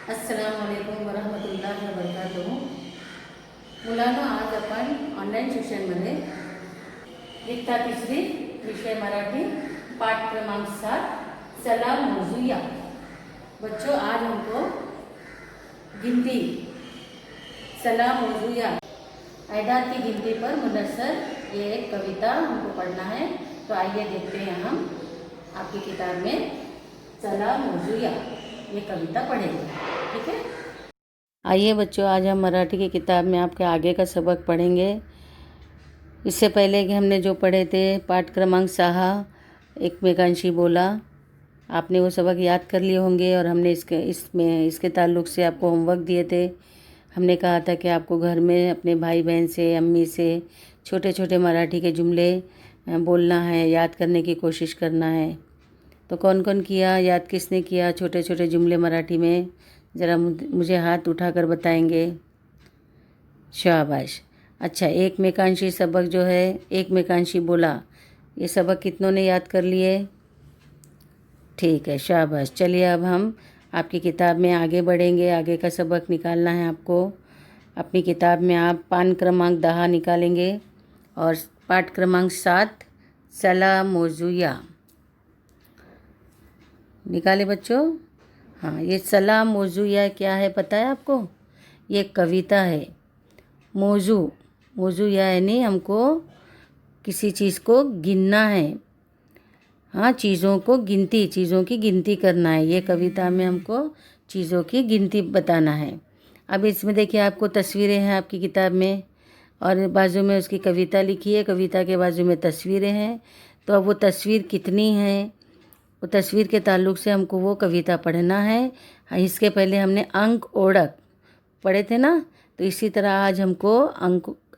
अस्सलामुअलैकुम वरहमतुल्लाहि वबरकातुहू. मुलांनो, आज आपण ऑनलाईन शिक्षणमध्ये इयत्ता तिसरी विषय मराठी पाठ क्रमांक 7 चला मौजूया. बच्चों, आज हमको गिनती चला मौजूया ऐदाद की गिनती पर मुनस्सर ये एक कविता हमको पढ़ना है. तो आइए देखते हैं हम आपकी किताब में चला मौजूया ये कविता पढ़ेंगे. ठीक है. आइए बच्चों, आज हम मराठी की किताब में आपके आगे का सबक पढ़ेंगे. इससे पहले कि हमने जो पढ़े थे पाठ क्रमांक 6 एकमेकांशी बोला, आपने वो सबक याद कर लिए होंगे. और हमने इसके ताल्लुक़ से आपको होमवर्क दिए थे. हमने कहा था कि आपको घर में अपने भाई बहन से, अम्मी से छोटे छोटे मराठी के जुमले बोलना है, याद करने की कोशिश करना है. तो कौन कौन किया, याद किसने किया छोटे छोटे जुमले मराठी में? ज़रा मुझे हाथ उठाकर बताएंगे. शाबाश. अच्छा, एकमेकांशी सबक जो है, एकमेकांशी बोला, ये सबक कितनों ने याद कर लिए? ठीक है, शाबाश. चलिए अब हम आपकी किताब में आगे बढ़ेंगे. आगे का सबक निकालना है आपको. अपनी किताब में आप पान क्रमांक 10 निकालेंगे और पाठ क्रमांक 7 चला मौजूया निकाले बच्चों. हाँ, ये चला मौजूया क्या है पता है आपको? ये कविता है. मौजू यानी हमको किसी चीज़ को गिनना है. हाँ, चीज़ों की गिनती करना है. ये कविता में हमको चीज़ों की गिनती बताना है. अब इसमें देखिए, आपको तस्वीरें हैं आपकी किताब में और बाजू में उसकी कविता लिखी है. कविता के बाजू में तस्वीरें हैं. तो अब वो तस्वीर कितनी है, वो तस्वीर के ताल्लुक़ से हमको वो कविता पढ़ना है. इसके पहले हमने अंक ओढ़क पढ़े थे ना, तो इसी तरह आज हमको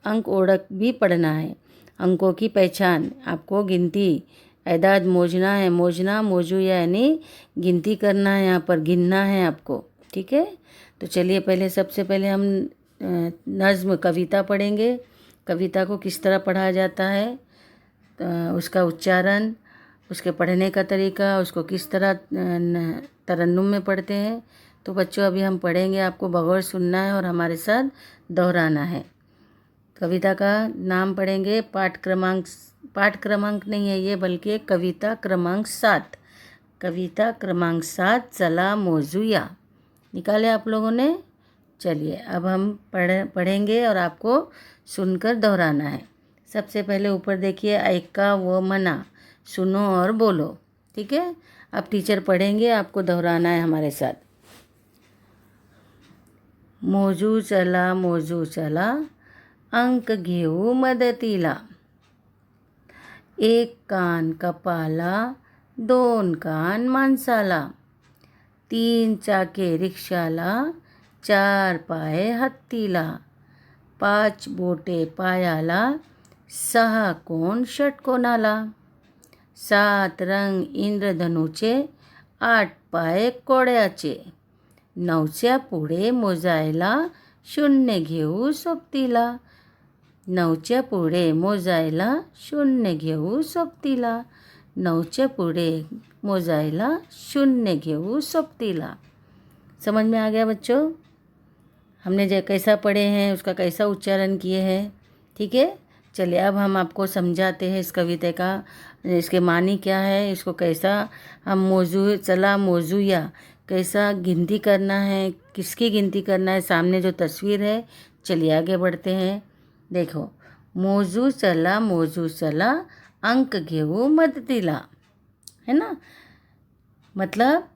अंक ओढ़क भी पढ़ना है. अंकों की पहचान, आपको गिनती ऐदाद मोजना है. मौजू यानी गिनती करना है, यहाँ पर गिनना है आपको. ठीक है. तो चलिए, सबसे पहले हम नज़्म कविता पढ़ेंगे. कविता को किस तरह पढ़ा जाता है, उसका उच्चारण, उसके पढ़ने का तरीका, उसको किस तरह तरन्नुम में पढ़ते हैं. तो बच्चों, अभी हम पढ़ेंगे. आपको बगौर सुनना है और हमारे साथ दोहराना है. कविता का नाम पढ़ेंगे. पाठ क्रमांक नहीं है ये, बल्कि एक कविता क्रमांक 7. कविता क्रमांक 7 चला मौजूया निकाले आप लोगों ने. चलिए अब हम पढ़ेंगे और आपको सुनकर दोहराना है. सबसे पहले ऊपर देखिए, ऐका व मना, सुनो और बोलो. ठीक है. अब टीचर पढ़ेंगे, आपको दोहराना है हमारे साथ. मौजू चला अंक घेऊ मदतीला. एक कान कपाला, 2 कान माणसाला. 3 चाके रिक्षाला, 4 पाय हत्तीला. 5 बोटे पायाला, 6 कोण षटकोनाला. 7 रंग इंद्रधनुचे, 8 पाय कोड्याचे. 9च्या पुढे मोजायला, 0 घेऊ सोबतीला. 9च्या पुढे मोजायला, 0 घेऊ सोबतीला. 9च्या पुढे मोजायला, 0 घेऊ सोबतीला. समझ में आ गया बच्चों? हमने जो कैसा पढ़े हैं, उसका कैसा उच्चारण किए हैं. ठीक है. चलिए अब हम आपको समझाते हैं इस कविता का, इसके मानी क्या है, इसको कैसा हम चला मौजूया कैसा गिनती करना है, किसकी गिनती करना है. सामने जो तस्वीर है, चलिए आगे बढ़ते हैं. देखो, मौजू चला अंक घेऊ मदतीला, है ना. मतलब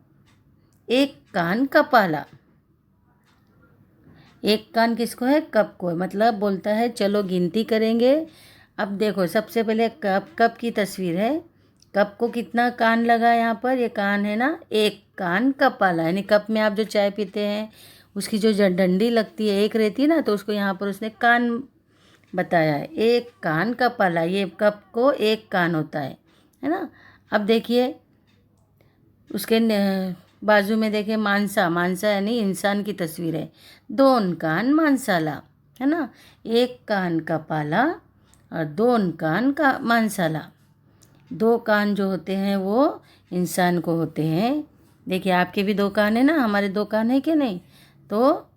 एक कान कपाला. एक कान किसको है? कप को. मतलब बोलता है चलो गिनती करेंगे. अब देखो, सबसे पहले कप की तस्वीर है. कप को कितना कान लगा यहाँ पर? ये कान है ना. एक कान कपाला यानी कप में आप जो चाय पीते हैं उसकी जो डंडी लगती है, एक रहती है ना, तो उसको यहाँ पर उसने कान बताया है. एक कान कपाला, ये कप को एक कान होता है ना. अब देखिए उसके बाजू में देखिए, मानसा यानी इंसान की तस्वीर है. 2 कान माणसाला, है ना. एक कान कपाला और 2 कान का माणसाला. 2 कान जो होते हैं वो इंसान को होते हैं, देखिए आपके भी 2 कान है ना, हमारे 2 कान है कि नहीं। तो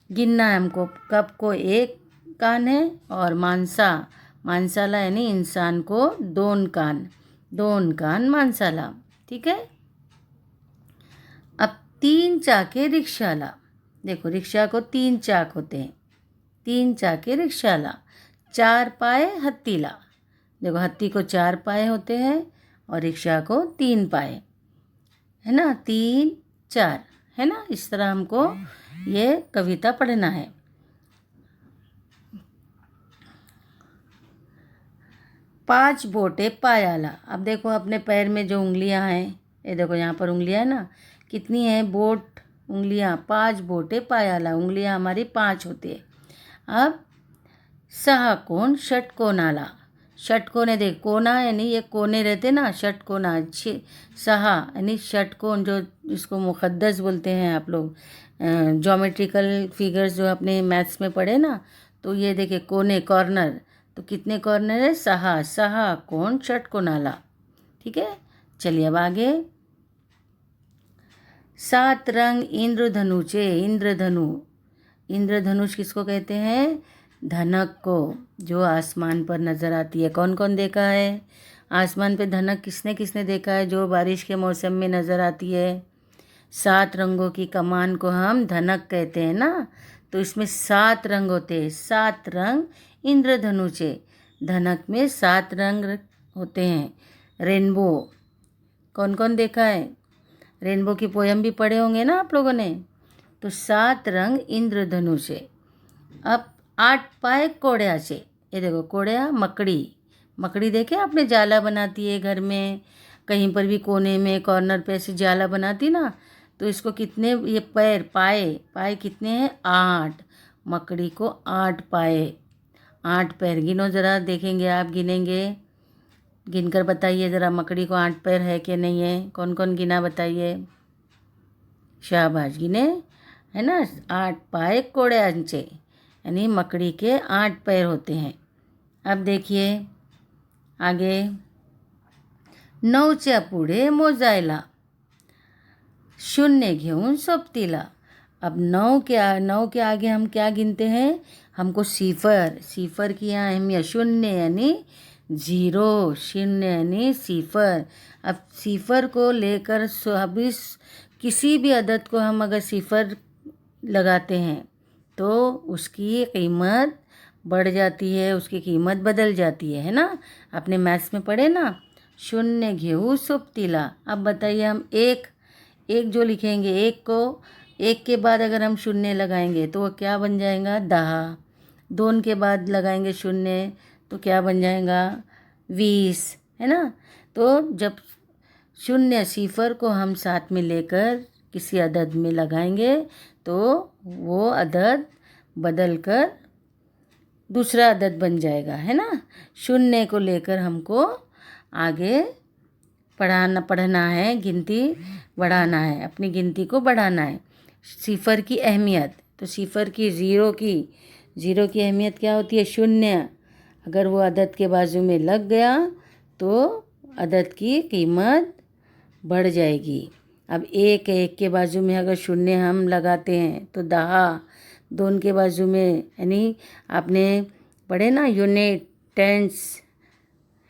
गिनना है हमको, कप को 1 कान है और मानसाला यानी इंसान को 2 कान मानसाला। ठीक है। अब 3 चाके रिक्शाला। देखो रिक्शा को 3 चाक होते हैं, 3 चाके रिक्शाला। 4 पाए हत्तीला। देखो हत्ती को 4 पाए होते हैं और रिक्शा को 3 पाए, है ना, 3 4, है ना। इस तरह हमको ये कविता पढ़ना है। पांच बोटे पायाला। अब देखो अपने पैर में जो उंगलियां हैं, ये देखो यहाँ पर उंगलियां है ना, कितनी है बोट उंगलियां, 5 बोटे पायाला, उंगलियां हमारी 5 होती है। अब सहा कोण षटकोनाला। षटकोने देख, कोना यानी ये कोने रहते ना, षटकोना। सहा यानी षटकोण, जो इसको मुक़द्दस बोलते हैं आप लोग, ज्योमेट्रिकल फिगर्स जो अपने मैथ्स में पढ़े ना, तो ये देखिए कोने, कॉर्नर, तो कितने कॉर्नर है, सहा कोण षटकोनाला। ठीक है। चलिए अब आगे। 7 रंग इंद्रधनुचे। इंद्रधनुष किसको कहते हैं, धनक को, जो आसमान पर नज़र आती है। कौन कौन देखा है आसमान पे धनक, किसने किसने देखा है, जो बारिश के मौसम में नज़र आती है। 7 रंगों की कमान को हम धनक कहते हैं ना, तो इसमें 7 रंग होते हैं, 7 रंग इंद्रधनुचे। धनक में 7 रंग होते हैं। रेनबो, कौन कौन देखा है, रेनबो की पोयम भी पढ़े होंगे ना आप लोगों ने। तो 7 रंग इंद्रधनुचे। अब 8 पाए कोड़्याचे। ये देखो कोड़्या, मकड़ी देखे आपने, जाला बनाती है घर में, कहीं पर भी कोने में कॉर्नर पे ऐसे जाला बनाती ना, तो इसको कितने, ये पैर पाए कितने हैं, 8। मकड़ी को 8 पाए, 8 पैर। गिनो ज़रा, देखेंगे आप, गिनेंगे, गिनकर बताइए ज़रा, मकड़ी को 8 पैर है कि नहीं है। कौन कौन गिना बताइए, शाबाश, गिने, है ना। 8 पाए कोड़्यांचे, यानी मकड़ी के 8 पैर होते हैं। अब देखिए आगे। 9च्या पुढे मोजायला, 0 घेऊन सोबतीला। अब 9 के आगे हम क्या गिनते हैं, हमको सिफर की यहाँ अहमियत, 0 यानी 0, 0 यानी सिफर। अब सिफर को लेकर किसी भी अदद को हम अगर सिफर लगाते हैं तो उसकी कीमत बढ़ जाती है, उसकी कीमत बदल जाती है ना। अपने मैथ्स में पढ़े ना, 0 घेऊ सोबतीला। अब बताइए हम एक जो लिखेंगे, एक के बाद अगर हम 0 लगाएंगे तो वो क्या बन जाएगा, 10। 2 के बाद लगाएंगे 0 तो क्या बन जाएगा, 20, है ना। तो जब 0 सिफर को हम साथ में लेकर किसी अदद में लगाएंगे तो वो अदद बदल कर दूसरा अदद बन जाएगा, है ना। 0 को लेकर हमको आगे पढ़ना है, गिनती बढ़ाना है, अपनी गिनती को बढ़ाना है। सिफर की अहमियत, तो सिफर की ज़ीरो की अहमियत क्या होती है, 0। अगर वो अदद के बाजू में लग गया तो अदद की कीमत बढ़ जाएगी। अब एक के बाजू में अगर 0 हम लगाते हैं तो 10, 2 के बाजू में, यानी आपने पढ़े ना यूनिट, टेंस,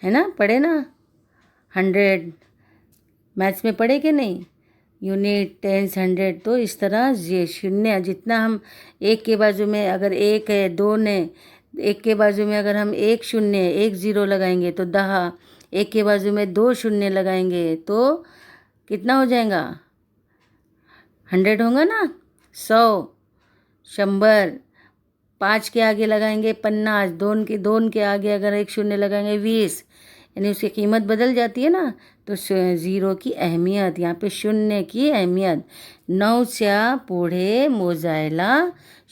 है ना, पढ़े ना, 100 मैथ्स में पढ़े कि नहीं, यूनिट, टेंस, 100। तो इस तरह ये 0 जितना हम एक के बाजू में, अगर 1 है, 2 ने, एक के बाजू में अगर हम 1 0 1 0 लगाएंगे तो 10, एक के बाजू में 2 0 लगाएंगे तो कितना हो जाएगा, 100 होगा ना, 100, 100। 5 के आगे लगाएंगे 50, 2 के आगे अगर 1 0 लगाएंगे 20, यानी उसकी कीमत बदल जाती है ना। तो 0 की अहमियत, यहाँ पे 0 की अहमियत। 9च्या पुढे मोजायला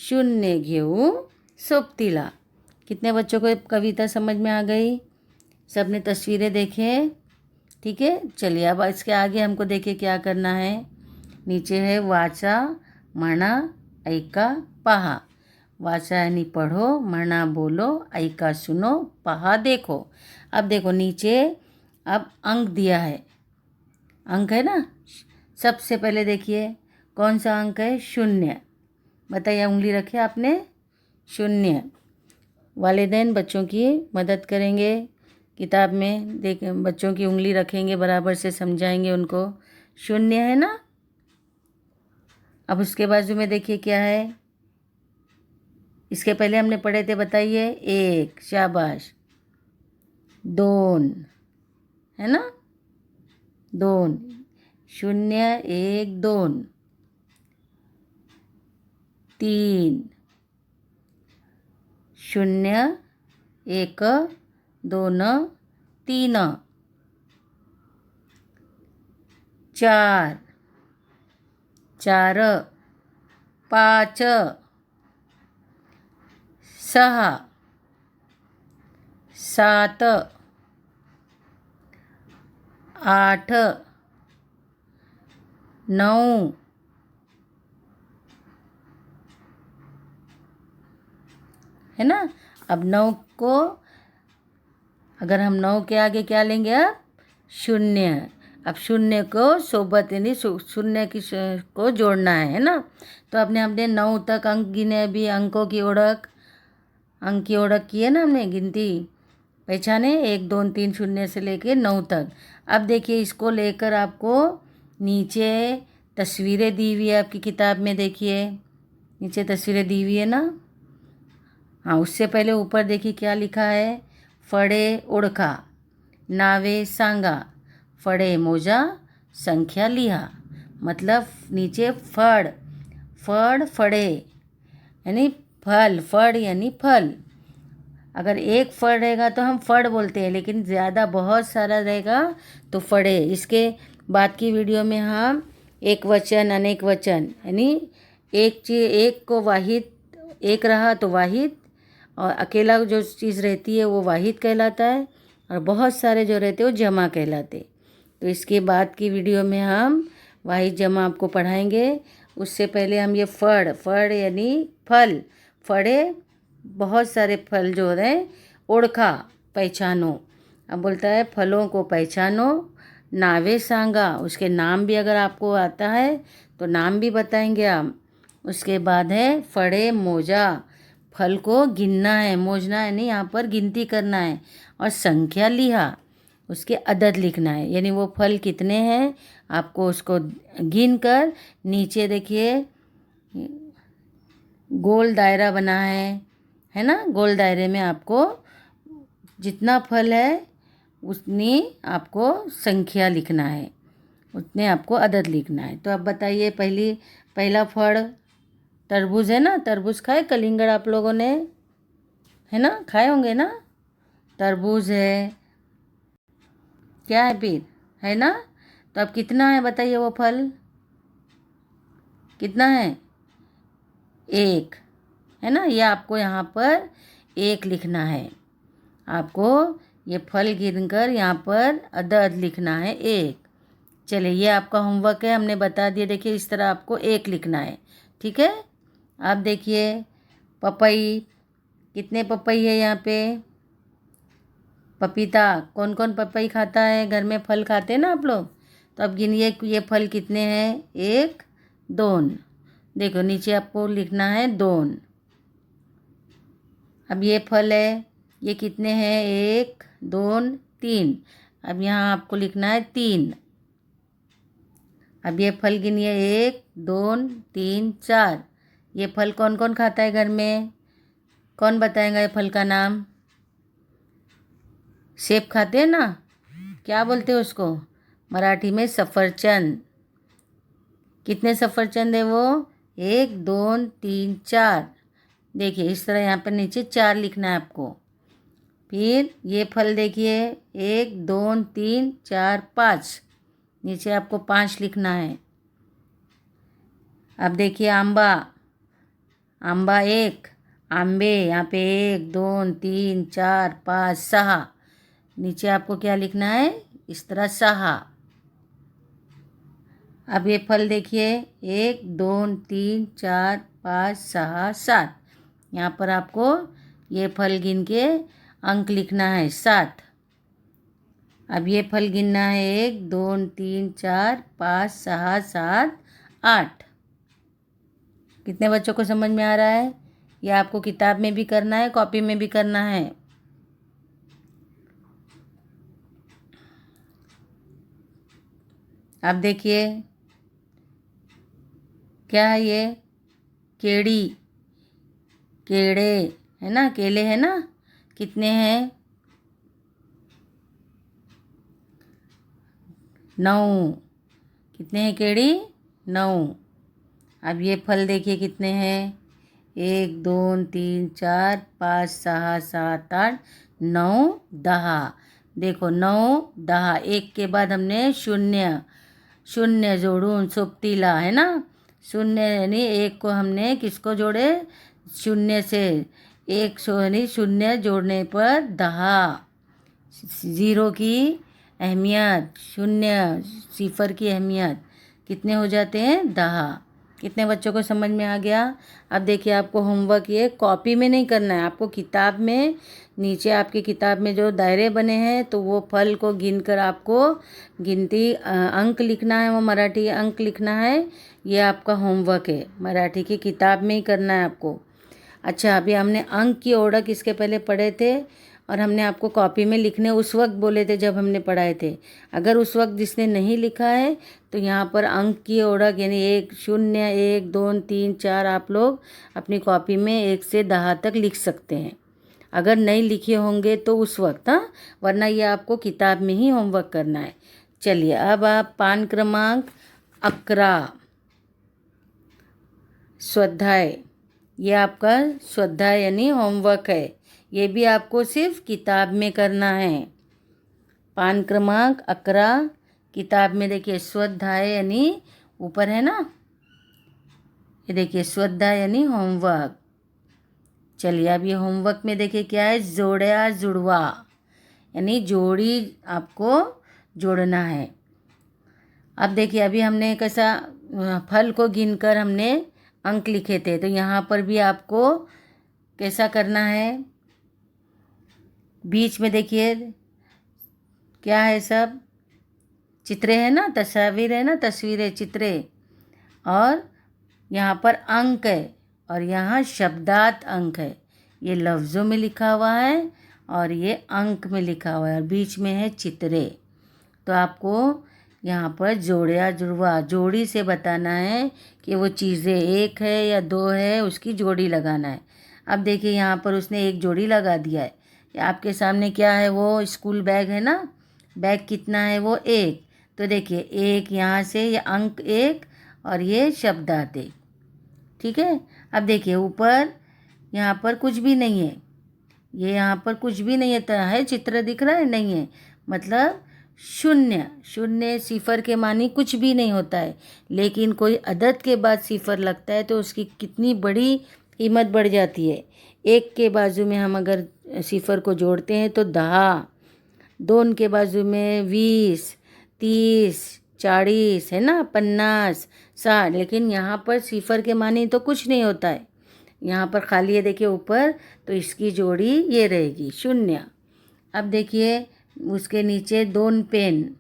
0 घेऊ सोबतीला। कितने बच्चों को कविता समझ में आ गई, सबने तस्वीरें देखें, ठीक है। चलिए अब इसके आगे हमको देखिए क्या करना है। नीचे है वाचा, म्हणा, ऐका, पहा। वाचा यानी पढ़ो, म्हणा बोलो, ऐका सुनो, पहा देखो। अब देखो नीचे अब अंक दिया है, अंक है ना, सबसे पहले देखिए कौन सा अंक है, 0। बताइए, उंगली रखे आपने, 0। वालिदैन बच्चों की मदद करेंगे, किताब में देख बच्चों की उंगली रखेंगे, बराबर से समझाएंगे उनको। 0 है ना। अब उसके बाजू में देखिए क्या है, इसके पहले हमने पढ़े थे, बताइए। 1, शाबाश। 2 है ना, 2, 0, 1, 2। 3, 0, 1, 2, 3। 4, 4, 5, 6, 7, 8, 9, है ना। अब 9 को, अगर हम 9 के आगे क्या लेंगे, अब 0। अब 0 को सोबत यानी 0 की को जोड़ना है ना। तो हमने 9 तक अंक गिने, अभी अंकों की ओळख, अंक की ओळख की है ना हमने, गिनती पहचाने, 1, 2, 3, 0 से लेके 9 तक। अब देखिए, इसको लेकर आपको नीचे तस्वीरें दी हुई है आपकी किताब में, देखिए नीचे तस्वीरें दी हुई है ना। हाँ, उससे पहले ऊपर देखिए क्या लिखा है, फड़े ओळखा, नावे सांगा, फड़े मोजा, संख्या लिहा। मतलब नीचे फड़, फड़ फड़े यानी फल, फड़ यानी फल। अगर एक फड़ रहेगा तो हम फड़ बोलते हैं, लेकिन ज़्यादा बहुत सारा रहेगा तो फड़े। इसके बाद की वीडियो में हम एक वचन, अनेक वचन यानी एक चीज, एक को वाहिद, एक रहा तो वाहिद, और अकेला जो चीज़ रहती है वो वाहिद कहलाता है, और बहुत सारे जो रहते हैं वो जमा कहलाते। तो इसके बाद की वीडियो में हम वाहिद जमा आपको पढ़ाएंगे। उससे पहले हम ये फड़, फड़ यानी फल, फड़े बहुत सारे फल जो हैं, ओळखा पहचानो। अब बोलता है फलों को पहचानो, नावे सांगा, उसके नाम भी अगर आपको आता है तो नाम भी बताएंगे हम। उसके बाद है फड़े मोजा, फल को गिनना है, मोजना है नहीं, यहाँ पर गिनती करना है। और संख्या लिहा, उसके अदद लिखना है, यानी वो फल कितने हैं आपको उसको गिन कर, नीचे देखिए गोल दायरा बना है ना। गोल दायरे में आपको जितना फल है उतनी आपको संख्या लिखना है, उतने आपको अदद लिखना है। तो अब बताइए, पहला फल तरबूज है ना। तरबूज खाए, कलिंगड़ आप लोगों ने, है ना, खाए होंगे ना। तरबूज है, क्या है फिर, है ना। तो अब कितना है बताइए, वो फल कितना है, 1 है ना। ये आपको यहाँ पर 1 लिखना है। आपको ये फल गिनकर यहाँ पर अदद लिखना है, 1। चलिए, ये आपका होमवर्क है, हमने बता दिया। देखिए, इस तरह आपको 1 लिखना है, ठीक है। आप देखिए, पपई, कितने पपई है यहाँ पे, पपीता, कौन कौन पपई खाता है, घर में फल खाते हैं ना आप लोग। तो अब गिनिए ये फल कितने हैं, 1, 2। देखो नीचे आपको लिखना है 2। अब ये फल है, ये कितने हैं, 1, 2, 3। अब यहाँ आपको लिखना है 3। अब ये फल गिनिए, 1, 2, 3, 4। ये फल कौन कौन खाता है घर में, कौन बताएगा ये फल का नाम। सेब खाते हैं ना, क्या बोलते हैं उसको मराठी में, सफरचंद। कितने सफरचंद है वो, 1, 2, 3, 4। देखिए इस तरह यहाँ पर नीचे 4 लिखना है आपको। फिर ये फल देखिए, 1, 2, 3, 4, 5। नीचे आपको 5 लिखना है। अब देखिए आंबा, आंबा 1, आंबे यहाँ पे 1, 2, 3, 4, 5, 6। नीचे आपको क्या लिखना है, इस तरह 6। अब ये फल देखिए, 1, 2, 3, 4, 5, 6, 7। यहाँ पर आपको ये फल गिन के अंक लिखना है, 7। अब ये फल गिनना है 1 2 3 4 5 6 7 8। कितने बच्चों को समझ में आ रहा है? ये आपको किताब में भी करना है, कॉपी में भी करना है। अब देखिए क्या है ये? केड़ी, केड़े है ना, केले है ना। कितने हैं? 9। कितने हैं केड़ी? 9। अब ये फल देखिए कितने हैं? 1 2 3 4 5 6 7 8 9 10। देखो 9 10, एक के बाद हमने शून्य, शून्य जोड़ून सोपतीला है ना। शून्य यानी एक को हमने किसको जोड़े? शून्य से। एक यानी शून्य जोड़ने पर 10। ज़ीरो की अहमियत, शून्य सिफर की अहमियत कितने हो जाते हैं? 10। कितने बच्चों को समझ में आ गया? अब देखिए आपको होमवर्क ये कॉपी में नहीं करना है, आपको किताब में, नीचे आपकी किताब में जो दायरे बने हैं तो वो फल को गिनकर आपको गिनती अंक लिखना है, वो मराठी अंक लिखना है। ये आपका होमवर्क है, मराठी की किताब में ही करना है आपको। अच्छा, अभी हमने अंक की ओढ़क इसके पहले पढ़े थे और हमने आपको कॉपी में लिखने उस वक्त बोले थे जब हमने पढ़ाए थे। अगर उस वक्त जिसने नहीं लिखा है तो यहाँ पर अंक की ओढ़क यानी 1 0 1 2 3 4 आप लोग अपनी कॉपी में 1 से 10 तक लिख सकते हैं, अगर नहीं लिखे होंगे तो उस वक्त। हाँ, वरना ये आपको किताब में ही होमवर्क करना है। चलिए अब आप पान क्रमांक 11 स्वाध्याय, ये आपका स्वाध्याय यानी होमवर्क है। ये भी आपको सिर्फ किताब में करना है। पान क्रमांक 11 किताब में देखिए स्वाध्याय यानी ऊपर है ना, ये देखिए स्वाध्याय यानी होमवर्क। चलिए अब ये होमवर्क में देखिए क्या है? जोड़या जुड़वा यानी जोड़ी आपको जोड़ना है। अब देखिए अभी हमने कैसा फल को गिनकर हमने अंक लिखे थे, तो यहाँ पर भी आपको कैसा करना है? बीच में देखिए क्या है? सब चित्रे है ना, तस्वीर है ना, तस्वीरें चित्रे, और यहाँ पर अंक है और यहाँ शब्दार्थ अंक है। ये लफ्ज़ों में लिखा हुआ है और ये अंक में लिखा हुआ है और बीच में है चित्रे। तो आपको यहाँ पर जोड़या जुड़वा जोड़ी से बताना है कि वो चीज़ें 1 है या 2 है, उसकी जोड़ी लगाना है। अब देखिए यहाँ पर उसने एक जोड़ी लगा दिया है। आपके सामने क्या है? वो स्कूल बैग है ना। बैग कितना है? वो 1। तो देखिए 1 यहाँ से, ये अंक 1 और ये शब्दार्थ 1। ठीक है। अब देखिए ऊपर यहाँ पर कुछ भी नहीं है, ये यहाँ पर कुछ भी नहीं है चित्र दिख रहा है? नहीं है, मतलब शून्य। शून्य सिफर के मानी कुछ भी नहीं होता है, लेकिन कोई अदद के बाद सिफर लगता है तो उसकी कितनी बड़ी कीमत बढ़ जाती है। 1 के बाजू में हम अगर सिफर को जोड़ते हैं तो 10, 2 के बाजू में 20 30 40 है ना, 50 60, लेकिन यहाँ पर सिफर के मानी तो कुछ नहीं होता है। यहाँ पर खाली है देखिए ऊपर, तो इसकी जोड़ी ये रहेगी 0। अब देखिए उसके नीचे 2 पेन,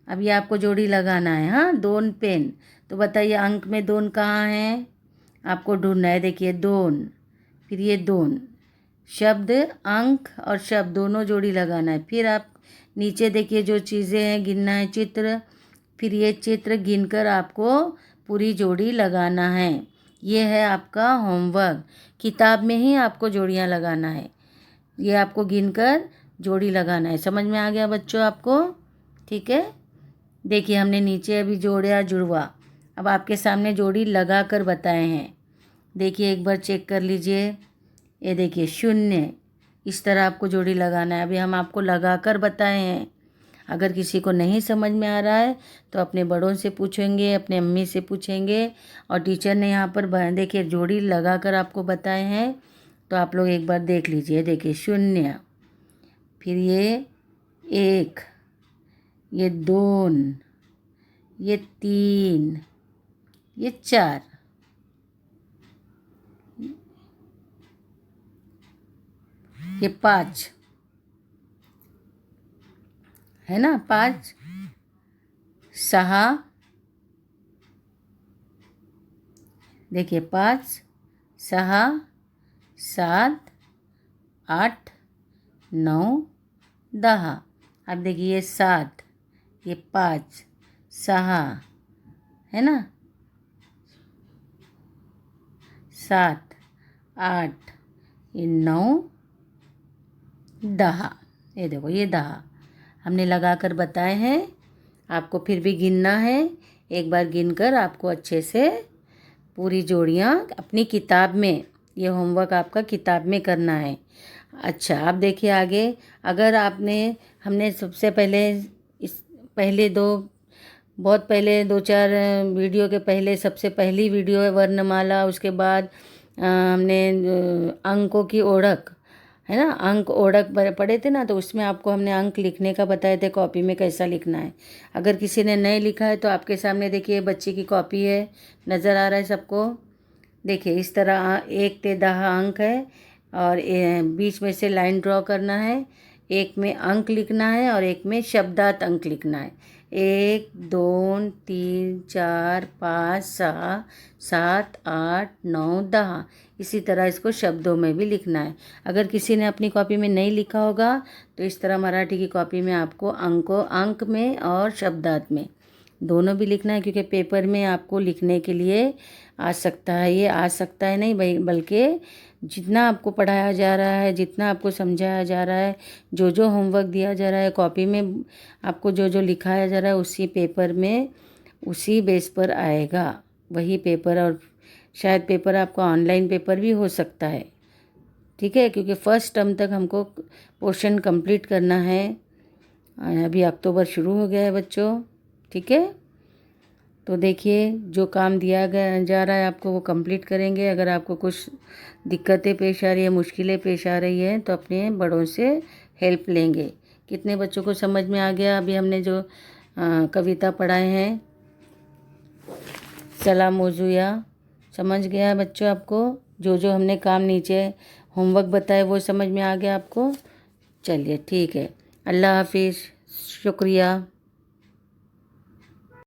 अब ये आपको जोड़ी लगाना है। हाँ, 2 पेन, तो बताइए अंक में 2 कहाँ हैं? आपको ढूंढना है। देखिए 2, फिर ये 2 शब्द, अंक और शब्द दोनों जोड़ी लगाना है। फिर आप नीचे देखिए जो चीज़ें हैं गिनना है, चित्र, फिर ये चित्र गिनकर आपको पूरी जोड़ी लगाना है। ये है आपका होमवर्क, किताब में ही आपको जोड़ियाँ लगाना है। ये आपको गिनकर जोड़ी लगाना है। समझ में आ गया बच्चों आपको? ठीक है। देखिए हमने नीचे अभी जोड़या जुड़वा, अब आपके सामने जोड़ी लगा कर बताए हैं। देखिए एक बार चेक कर लीजिए, ये देखिए 0, इस तरह आपको जोड़ी लगाना है। अभी हम आपको लगा कर बताए हैं। अगर किसी को नहीं समझ में आ रहा है तो अपने बड़ों से पूछेंगे, अपने अम्मी से पूछेंगे, और टीचर ने यहाँ पर देखिए जोड़ी लगा कर आपको बताए हैं, तो आप लोग एक बार देख लीजिए। देखिए 0, फिर ये 1, ये 2, ये 3, ये 4, ये 5 है ना, 5 6, देखिए 5 6 7 8 9 10। अब देखिए ये 7, ये 5 6, है ना, 7 8, ये 9 10। ये देखो ये 10 हमने लगा कर बताए हैं। आपको फिर भी गिनना है, एक बार गिनकर आपको अच्छे से पूरी जोड़ियाँ अपनी किताब में, ये होमवर्क आपका किताब में करना है। अच्छा, आप देखिए आगे, अगर हमने सबसे पहले पहले बहुत पहले 2-4 वीडियो के पहले सबसे पहली वीडियो है वर्णमाला, उसके बाद हमने अंकों की ओढ़क, है ना, अंक ओढ़क पढ़े थे ना, तो उसमें आपको हमने अंक लिखने का बताए थे, कॉपी में कैसा लिखना है। अगर किसी ने नहीं लिखा है तो आपके सामने देखिए बच्चे की कॉपी है, नज़र आ रहा है सबको। देखिए इस तरह 1 से 10 अंक है और बीच में से लाइन ड्रॉ करना है। एक में अंक लिखना है और एक में शब्दार्थ अंक लिखना है। 1 2 3 4 5 6 7 8 9 10, इसी तरह इसको शब्दों में भी लिखना है। अगर किसी ने अपनी कॉपी में नहीं लिखा होगा तो इस तरह मराठी की कॉपी में आपको अंक में और शब्दार्थ में दोनों भी लिखना है, क्योंकि पेपर में आपको लिखने के लिए आ सकता है, ये आ सकता है नहीं बल्कि जितना आपको पढ़ाया जा रहा है, जितना आपको समझाया जा रहा है, जो जो होमवर्क दिया जा रहा है कॉपी में, आपको जो जो लिखाया जा रहा है उसी पेपर में उसी बेस पर आएगा वही पेपर। और शायद पेपर आपका ऑनलाइन पेपर भी हो सकता है, ठीक है, क्योंकि फर्स्ट टर्म तक हमको पोर्शन कंप्लीट करना है। अभी अक्टूबर शुरू हो गया है बच्चों, ठीक है। तो देखिए जो काम दिया गया जा रहा है आपको वो कंप्लीट करेंगे। अगर आपको कुछ दिक्कतें पेश आ रही है, मुश्किलें पेश आ रही है, तो अपने बड़ों से हेल्प लेंगे। कितने बच्चों को समझ में आ गया अभी हमने जो कविता पढ़ाए हैं, सलाम मौजूया, समझ गया बच्चों आपको? जो जो हमने काम नीचे होमवर्क बताए वो समझ में आ गया आपको? चलिए ठीक है, अल्लाह हाफिज़, शुक्रिया।